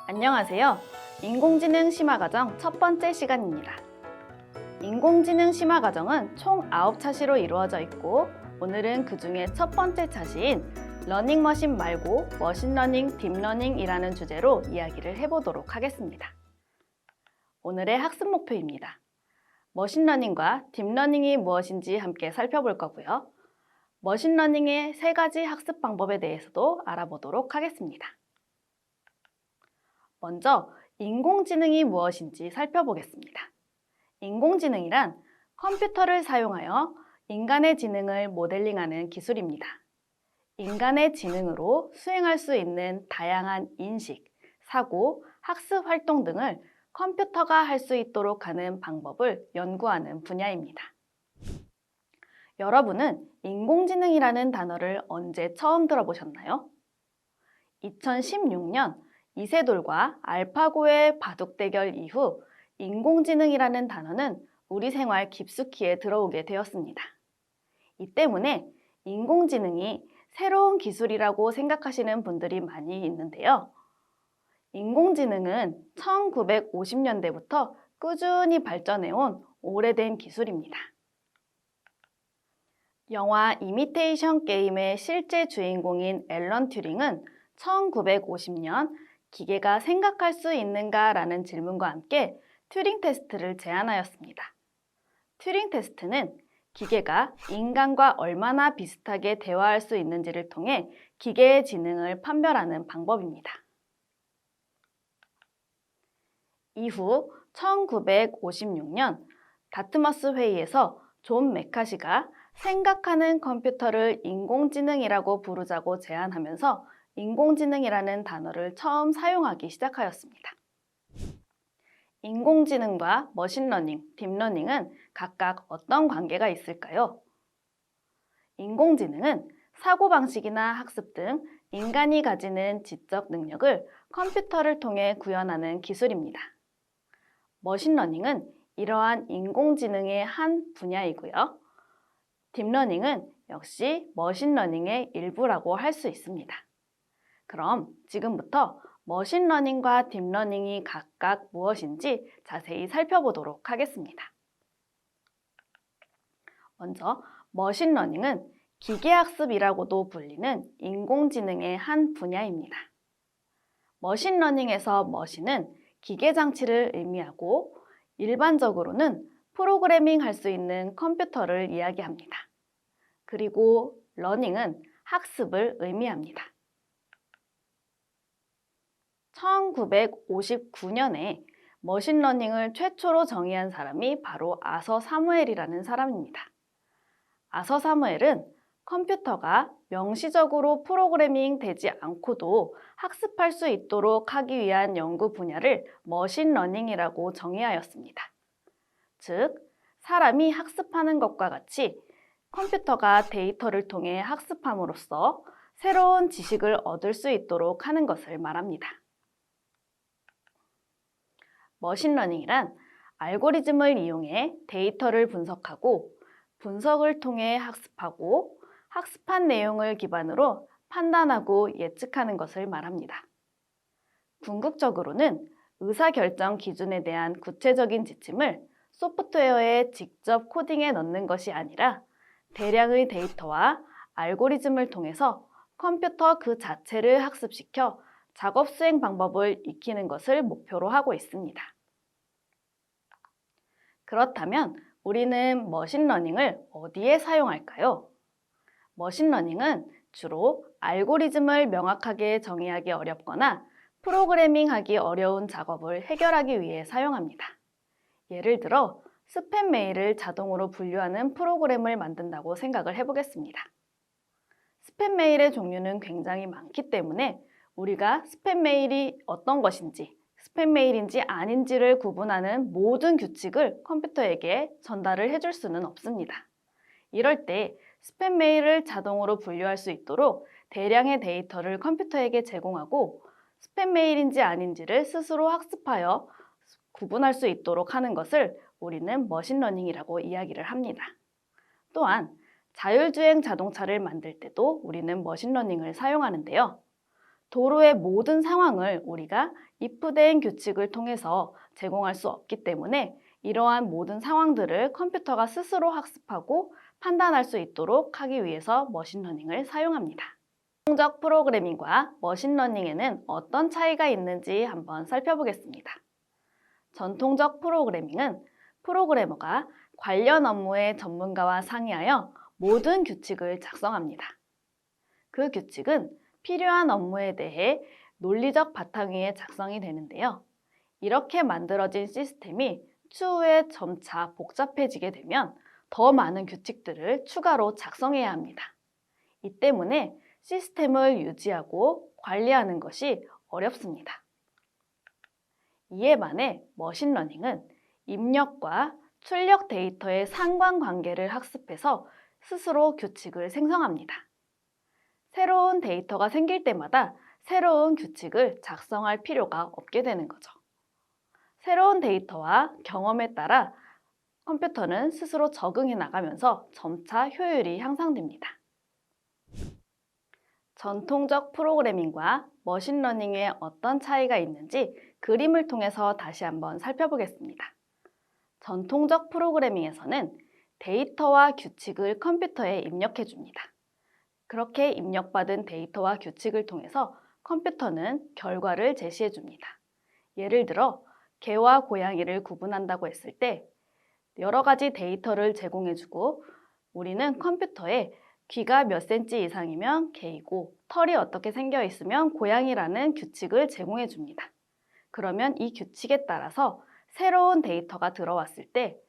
안녕하세요. 인공지능 심화과정 첫 번째 시간입니다. 인공지능 심화과정은 총 9차시로 이루어져 있고 오늘은 그 중에 첫 번째 차시인 러닝머신 말고 머신러닝, 딥러닝이라는 주제로 이야기를 해보도록 하겠습니다. 오늘의 학습 목표입니다. 머신러닝과 딥러닝이 무엇인지 함께 살펴볼 거고요. 머신러닝의 3가지 학습 방법에 대해서도 알아보도록 하겠습니다. 먼저 인공지능이 무엇인지 살펴보겠습니다. 인공지능이란 컴퓨터를 사용하여 인간의 지능을 모델링하는 기술입니다. 인간의 지능으로 수행할 수 있는 다양한 인식, 사고, 학습 활동 등을 컴퓨터가 할 수 있도록 하는 방법을 연구하는 분야입니다. 여러분은 인공지능이라는 단어를 언제 처음 들어보셨나요? 2016년 이세돌과 알파고의 바둑 대결 이후 인공지능이라는 단어는 우리 생활 깊숙이에 들어오게 되었습니다. 이 때문에 인공지능이 새로운 기술이라고 생각하시는 분들이 많이 있는데요. 인공지능은 1950년대부터 꾸준히 발전해온 오래된 기술입니다. 영화 이미테이션 게임의 실제 주인공인 앨런 튜링은 1950년 기계가 생각할 수 있는가? 라는 질문과 함께 튜링 테스트를 제안하였습니다. 튜링 테스트는 기계가 인간과 얼마나 비슷하게 대화할 수 있는지를 통해 기계의 지능을 판별하는 방법입니다. 이후 1956년 다트머스 회의에서 존 메카시가 생각하는 컴퓨터를 인공지능이라고 부르자고 제안하면서 인공지능이라는 단어를 처음 사용하기 시작하였습니다. 인공지능과 머신러닝, 딥러닝은 각각 어떤 관계가 있을까요? 인공지능은 사고방식이나 학습 등 인간이 가지는 지적 능력을 컴퓨터를 통해 구현하는 기술입니다. 머신러닝은 이러한 인공지능의 한 분야이고요. 딥러닝은 역시 머신러닝의 일부라고 할 수 있습니다. 그럼 지금부터 머신러닝과 딥러닝이 각각 무엇인지 자세히 살펴보도록 하겠습니다. 먼저 머신러닝은 기계학습이라고도 불리는 인공지능의 한 분야입니다. 머신러닝에서 머신은 기계장치를 의미하고 일반적으로는 프로그래밍 할 수 있는 컴퓨터를 이야기합니다. 그리고 러닝은 학습을 의미합니다. 1959년에 머신러닝을 최초로 정의한 사람이 바로 아서 사무엘이라는 사람입니다. 아서 사무엘은 컴퓨터가 명시적으로 프로그래밍 되지 않고도 학습할 수 있도록 하기 위한 연구 분야를 머신러닝이라고 정의하였습니다. 즉, 사람이 학습하는 것과 같이 컴퓨터가 데이터를 통해 학습함으로써 새로운 지식을 얻을 수 있도록 하는 것을 말합니다. 머신러닝이란 알고리즘을 이용해 데이터를 분석하고 분석을 통해 학습하고 학습한 내용을 기반으로 판단하고 예측하는 것을 말합니다. 궁극적으로는 의사결정 기준에 대한 구체적인 지침을 소프트웨어에 직접 코딩해 넣는 것이 아니라 대량의 데이터와 알고리즘을 통해서 컴퓨터 그 자체를 학습시켜 작업 수행 방법을 익히는 것을 목표로 하고 있습니다. 그렇다면 우리는 머신러닝을 어디에 사용할까요? 머신러닝은 주로 알고리즘을 명확하게 정의하기 어렵거나 프로그래밍하기 어려운 작업을 해결하기 위해 사용합니다. 예를 들어 스팸 메일을 자동으로 분류하는 프로그램을 만든다고 생각을 해보겠습니다. 스팸 메일의 종류는 굉장히 많기 때문에 우리가 스팸 메일이 어떤 것인지, 스팸 메일인지 아닌지를 구분하는 모든 규칙을 컴퓨터에게 전달을 해줄 수는 없습니다. 이럴 때 스팸 메일을 자동으로 분류할 수 있도록 대량의 데이터를 컴퓨터에게 제공하고 스팸 메일인지 아닌지를 스스로 학습하여 구분할 수 있도록 하는 것을 우리는 머신러닝이라고 이야기를 합니다. 또한 자율주행 자동차를 만들 때도 우리는 머신러닝을 사용하는데요. 도로의 모든 상황을 우리가 if then 규칙을 통해서 제공할 수 없기 때문에 이러한 모든 상황들을 컴퓨터가 스스로 학습하고 판단할 수 있도록 하기 위해서 머신러닝을 사용합니다. 전통적 프로그래밍과 머신러닝에는 어떤 차이가 있는지 한번 살펴보겠습니다. 전통적 프로그래밍은 프로그래머가 관련 업무의 전문가와 상의하여 모든 규칙을 작성합니다. 그 규칙은 필요한 업무에 대해 논리적 바탕 위에 작성이 되는데요. 이렇게 만들어진 시스템이 추후에 점차 복잡해지게 되면 더 많은 규칙들을 추가로 작성해야 합니다. 이 때문에 시스템을 유지하고 관리하는 것이 어렵습니다. 이에 반해 머신러닝은 입력과 출력 데이터의 상관관계를 학습해서 스스로 규칙을 생성합니다. 새로운 데이터가 생길 때마다 새로운 규칙을 작성할 필요가 없게 되는 거죠. 새로운 데이터와 경험에 따라 컴퓨터는 스스로 적응해 나가면서 점차 효율이 향상됩니다. 전통적 프로그래밍과 머신러닝에 어떤 차이가 있는지 그림을 통해서 다시 한번 살펴보겠습니다. 전통적 프로그래밍에서는 데이터와 규칙을 컴퓨터에 입력해 줍니다. 그렇게 입력받은 데이터와 규칙을 통해서 컴퓨터는 결과를 제시해 줍니다. 예를 들어 개와 고양이를 구분한다고 했을 때 여러 가지 데이터를 제공해 주고 우리는 컴퓨터에 귀가 몇 cm 이상이면 개이고 털이 어떻게 생겨 있으면 고양이라는 규칙을 제공해 줍니다. 그러면 이 규칙에 따라서 새로운 데이터가 들어왔을 때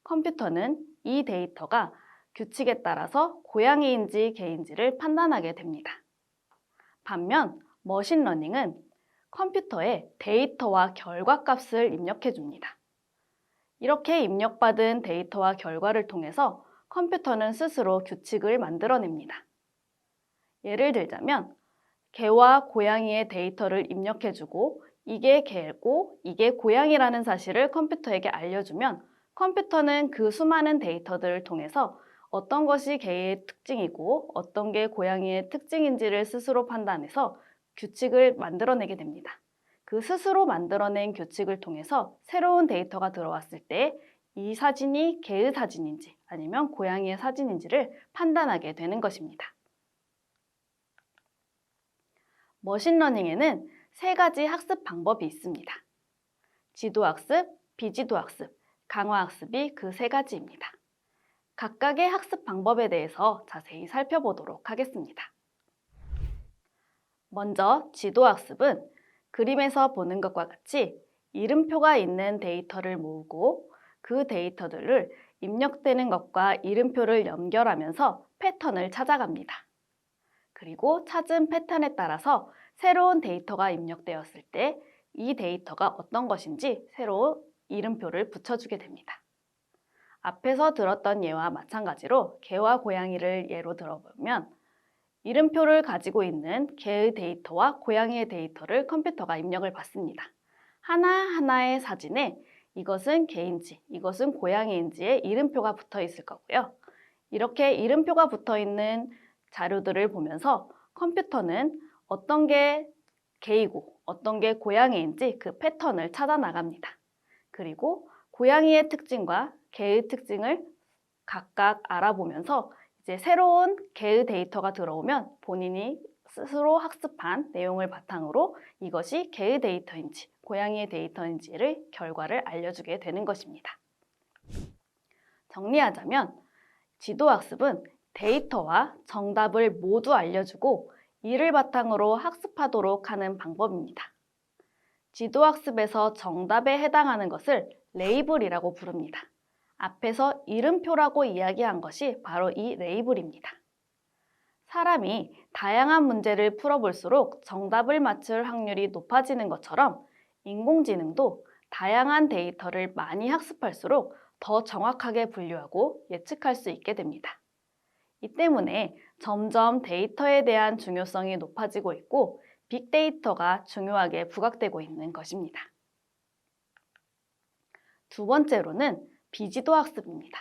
컴퓨터는 이 데이터가 규칙에 따라서 고양이인지 개인지를 판단하게 됩니다. 반면 머신러닝은 컴퓨터에 데이터와 결과값을 입력해 줍니다. 이렇게 입력받은 데이터와 결과를 통해서 컴퓨터는 스스로 규칙을 만들어냅니다. 예를 들자면 개와 고양이의 데이터를 입력해주고 이게 개고 이게 고양이라는 사실을 컴퓨터에게 알려주면 컴퓨터는 그 수많은 데이터들을 통해서 어떤 것이 개의 특징이고 어떤 게 고양이의 특징인지를 스스로 판단해서 규칙을 만들어내게 됩니다. 그 스스로 만들어낸 규칙을 통해서 새로운 데이터가 들어왔을 때 이 사진이 개의 사진인지 아니면 고양이의 사진인지를 판단하게 되는 것입니다. 머신러닝에는 세 가지 학습 방법이 있습니다. 지도학습, 비지도학습, 강화학습이 그 세 가지입니다. 각각의 학습 방법에 대해서 자세히 살펴보도록 하겠습니다. 먼저 지도학습은 그림에서 보는 것과 같이 이름표가 있는 데이터를 모으고 그 데이터들을 입력되는 것과 이름표를 연결하면서 패턴을 찾아갑니다. 그리고 찾은 패턴에 따라서 새로운 데이터가 입력되었을 때 이 데이터가 어떤 것인지 새로 이름표를 붙여주게 됩니다. 앞에서 들었던 예와 마찬가지로 개와 고양이를 예로 들어보면 이름표를 가지고 있는 개의 데이터와 고양이의 데이터를 컴퓨터가 입력을 받습니다. 하나하나의 사진에 이것은 개인지, 이것은 고양이인지의 이름표가 붙어 있을 거고요. 이렇게 이름표가 붙어 있는 자료들을 보면서 컴퓨터는 어떤 게 개이고 어떤 게 고양이인지 그 패턴을 찾아 나갑니다. 그리고 고양이의 특징과 개의 특징을 각각 알아보면서 이제 새로운 개의 데이터가 들어오면 본인이 스스로 학습한 내용을 바탕으로 이것이 개의 데이터인지 고양이의 데이터인지를 결과를 알려주게 되는 것입니다. 정리하자면 지도학습은 데이터와 정답을 모두 알려주고 이를 바탕으로 학습하도록 하는 방법입니다. 지도학습에서 정답에 해당하는 것을 레이블이라고 부릅니다. 앞에서 이름표라고 이야기한 것이 바로 이 레이블입니다. 사람이 다양한 문제를 풀어볼수록 정답을 맞출 확률이 높아지는 것처럼 인공지능도 다양한 데이터를 많이 학습할수록 더 정확하게 분류하고 예측할 수 있게 됩니다. 이 때문에 점점 데이터에 대한 중요성이 높아지고 있고 빅데이터가 중요하게 부각되고 있는 것입니다. 두 번째로는 비지도 학습입니다.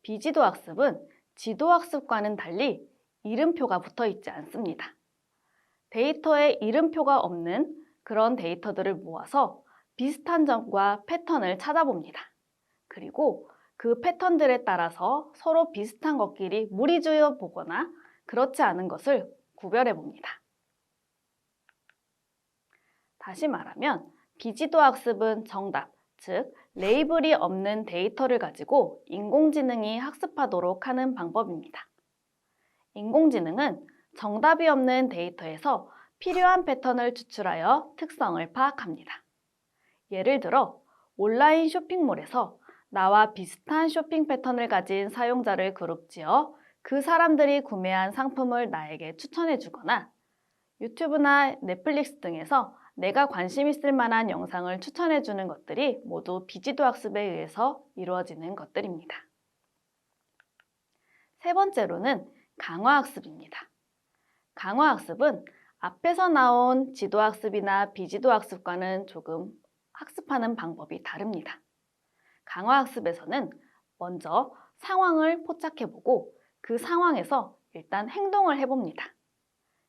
비지도 학습은 지도 학습과는 달리 이름표가 붙어 있지 않습니다. 데이터에 이름표가 없는 그런 데이터들을 모아서 비슷한 점과 패턴을 찾아봅니다. 그리고 그 패턴들에 따라서 서로 비슷한 것끼리 무리지어 보거나 그렇지 않은 것을 구별해 봅니다. 다시 말하면 비지도 학습은 정답, 즉 레이블이 없는 데이터를 가지고 인공지능이 학습하도록 하는 방법입니다. 인공지능은 정답이 없는 데이터에서 필요한 패턴을 추출하여 특성을 파악합니다. 예를 들어 온라인 쇼핑몰에서 나와 비슷한 쇼핑 패턴을 가진 사용자를 그룹지어 그 사람들이 구매한 상품을 나에게 추천해 주거나 유튜브나 넷플릭스 등에서 내가 관심 있을 만한 영상을 추천해 주는 것들이 모두 비지도 학습에 의해서 이루어지는 것들입니다. 세 번째로는 강화학습입니다. 강화학습은 앞에서 나온 지도학습이나 비지도학습과는 조금 학습하는 방법이 다릅니다. 강화학습에서는 먼저 상황을 포착해보고 그 상황에서 일단 행동을 해봅니다.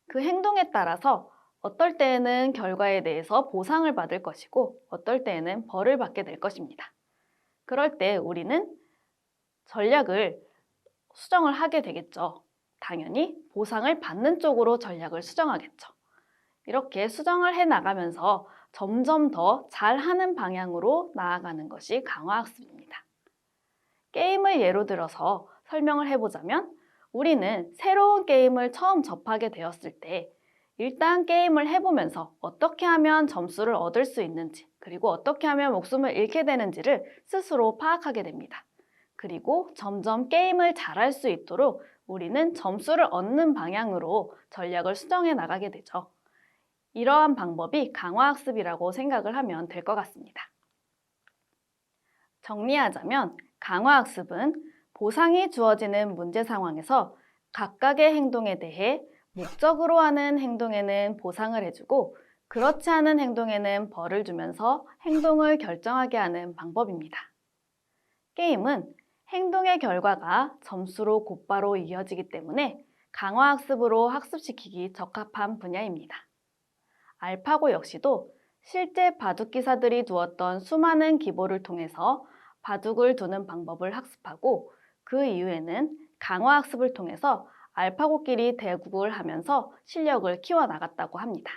그 행동에 따라서 어떨 때에는 결과에 대해서 보상을 받을 것이고 어떨 때에는 벌을 받게 될 것입니다. 그럴 때 우리는 전략을 수정을 하게 되겠죠. 당연히 보상을 받는 쪽으로 전략을 수정하겠죠. 이렇게 수정을 해 나가면서 점점 더 잘하는 방향으로 나아가는 것이 강화학습입니다. 게임을 예로 들어서 설명을 해보자면 우리는 새로운 게임을 처음 접하게 되었을 때 일단 게임을 해보면서 어떻게 하면 점수를 얻을 수 있는지 그리고 어떻게 하면 목숨을 잃게 되는지를 스스로 파악하게 됩니다. 그리고 점점 게임을 잘할 수 있도록 우리는 점수를 얻는 방향으로 전략을 수정해 나가게 되죠. 이러한 방법이 강화학습이라고 생각을 하면 될 것 같습니다. 정리하자면 강화학습은 보상이 주어지는 문제 상황에서 각각의 행동에 대해 목적으로 하는 행동에는 보상을 해주고 그렇지 않은 행동에는 벌을 주면서 행동을 결정하게 하는 방법입니다. 게임은 행동의 결과가 점수로 곧바로 이어지기 때문에 강화학습으로 학습시키기 적합한 분야입니다. 알파고 역시도 실제 바둑 기사들이 두었던 수많은 기보를 통해서 바둑을 두는 방법을 학습하고 그 이후에는 강화학습을 통해서 알파고끼리 대국을 하면서 실력을 키워나갔다고 합니다.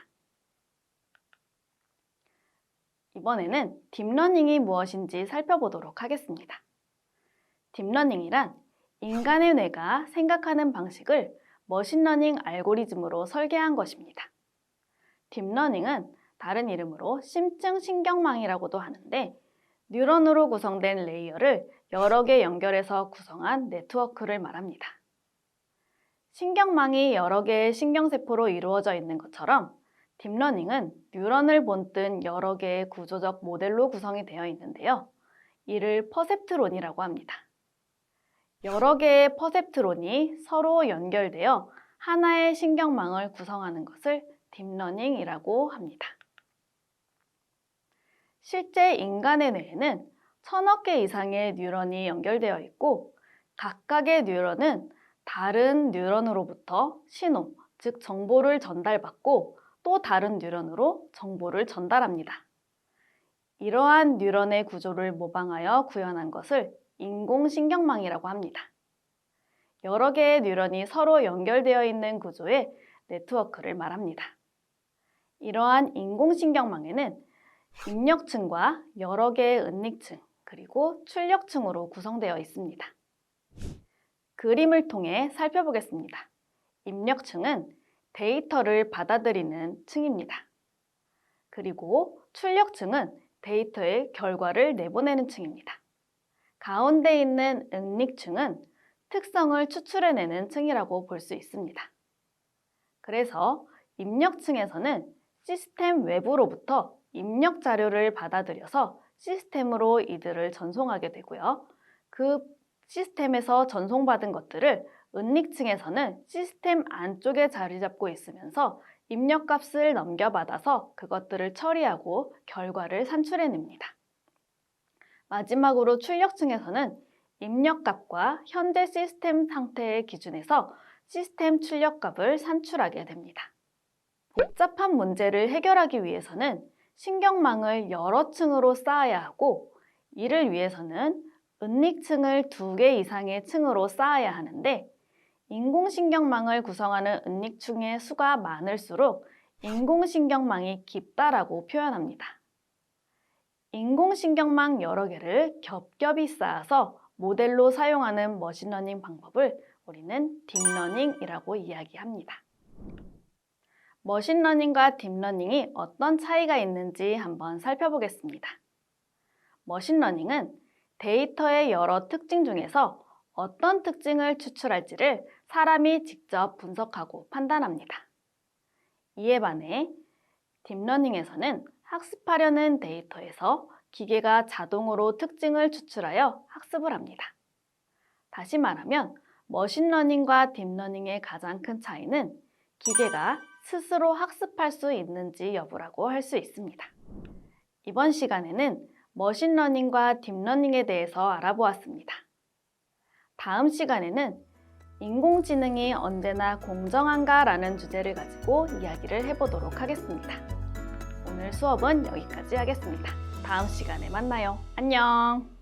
이번에는 딥러닝이 무엇인지 살펴보도록 하겠습니다. 딥러닝이란 인간의 뇌가 생각하는 방식을 머신러닝 알고리즘으로 설계한 것입니다. 딥러닝은 다른 이름으로 심층 신경망이라고도 하는데 뉴런으로 구성된 레이어를 여러 개 연결해서 구성한 네트워크를 말합니다. 신경망이 여러 개의 신경세포로 이루어져 있는 것처럼 딥러닝은 뉴런을 본뜬 여러 개의 구조적 모델로 구성이 되어 있는데요. 이를 퍼셉트론이라고 합니다. 여러 개의 퍼셉트론이 서로 연결되어 하나의 신경망을 구성하는 것을 딥러닝이라고 합니다. 실제 인간의 뇌에는 1000억 개 이상의 뉴런이 연결되어 있고 각각의 뉴런은 다른 뉴런으로부터 신호, 즉 정보를 전달받고 또 다른 뉴런으로 정보를 전달합니다. 이러한 뉴런의 구조를 모방하여 구현한 것을 인공신경망이라고 합니다. 여러 개의 뉴런이 서로 연결되어 있는 구조의 네트워크를 말합니다. 이러한 인공신경망에는 입력층과 여러 개의 은닉층, 그리고 출력층으로 구성되어 있습니다. 그림을 통해 살펴보겠습니다. 입력층은 데이터를 받아들이는 층입니다. 그리고 출력층은 데이터의 결과를 내보내는 층입니다. 가운데 있는 은닉층은 특성을 추출해내는 층이라고 볼 수 있습니다. 그래서 입력층에서는 시스템 외부로부터 입력 자료를 받아들여서 시스템으로 이들을 전송하게 되고요. 그 시스템에서 전송받은 것들을 은닉층에서는 시스템 안쪽에 자리 잡고 있으면서 입력값을 넘겨받아서 그것들을 처리하고 결과를 산출해냅니다. 마지막으로 출력층에서는 입력값과 현재 시스템 상태의 기준에서 시스템 출력값을 산출하게 됩니다. 복잡한 문제를 해결하기 위해서는 신경망을 여러 층으로 쌓아야 하고, 이를 위해서는 은닉층을 2개 이상의 층으로 쌓아야 하는데, 인공신경망을 구성하는 은닉층의 수가 많을수록 인공신경망이 깊다라고 표현합니다. 인공신경망 여러 개를 겹겹이 쌓아서 모델로 사용하는 머신러닝 방법을 우리는 딥러닝이라고 이야기합니다. 머신러닝과 딥러닝이 어떤 차이가 있는지 한번 살펴보겠습니다. 머신러닝은 데이터의 여러 특징 중에서 어떤 특징을 추출할지를 사람이 직접 분석하고 판단합니다. 이에 반해 딥러닝에서는 학습하려는 데이터에서 기계가 자동으로 특징을 추출하여 학습을 합니다. 다시 말하면 머신러닝과 딥러닝의 가장 큰 차이는 기계가 스스로 학습할 수 있는지 여부라고 할 수 있습니다. 이번 시간에는 머신러닝과 딥러닝에 대해서 알아보았습니다. 다음 시간에는 인공지능이 언제나 공정한가라는 주제를 가지고 이야기를 해보도록 하겠습니다. 오늘 수업은 여기까지 하겠습니다. 다음 시간에 만나요. 안녕!